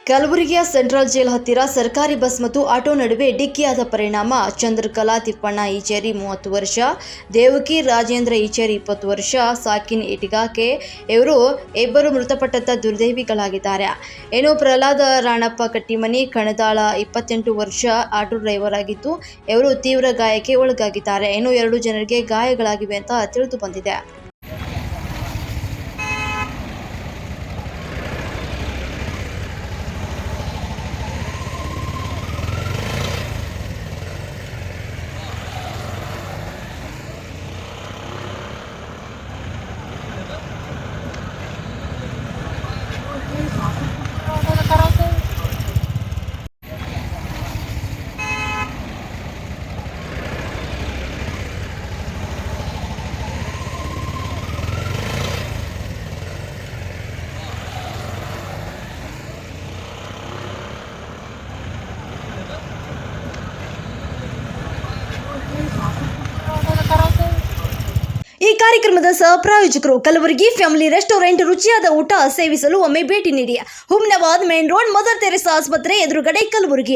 ಕಲಬುರಗಿಯ central jail ಹತ್ತಿರ ಸರ್ಕಾರಿ ಬಸ್ ಮತ್ತು ಆಟೋ ನಡುವೆ ಡಿಕ್ಕಿಯಾದ ಪರಿಣಾಮ ಚಂದ್ರಕಲಾ ತಿಪ್ಪಣ್ಣ ಈಚೇರಿ 30 ವರ್ಷ, ದೇವಕಿ ರಾಜೇಂದ್ರ ಈಚೇರಿ 20 ವರ್ಷ, ಸಾಕಿನ್ ಇಟಿಗಾಕೆ ಇವರು ಇಬ್ಬರು ಮೃತಪಟ್ಟಂತ ದುರ್ದೈವಿಗಳಾಗಿದ್ದಾರೆ. ಇನ್ನು ಪ್ರಹ್ಲಾದ ರಾಣಪ್ಪ ಕಟ್ಟಿಮನಿ ಕಣದಾಳ 28 ವರ್ಷ ಆಟೋ ಡ್ರೈವರ್ ಆಗಿದ್ದು ಇವರು ತೀವ್ರ ಗಾಯಕ್ಕೆ ಒಳಗಾಗಿದ್ದಾರೆ. ಇನ್ನು 2 ಜನರಿಗೆ ಗಾಯಗಳಾಗಿವೆ ಅಂತ ತಿಳಿದು ಬಂದಿದೆ. ಈ ಕಾರ್ಯಕ್ರಮದ ಸಹಪ್ರಾಯೋಜಕರು ಕಲಬುರಗಿ ಫ್ಯಾಮಿಲಿ ರೆಸ್ಟೋರೆಂಟ್. ರುಚಿಯಾದ ಊಟ ಸೇವಿಸಲು ಒಮ್ಮೆ ಭೇಟಿ ನೀಡಿ. Humnabad main road, Mother Teresa ಆಸ್ಪತ್ರೆ ಎದುರುಗಡೆ, ಕಲಬುರಗಿ.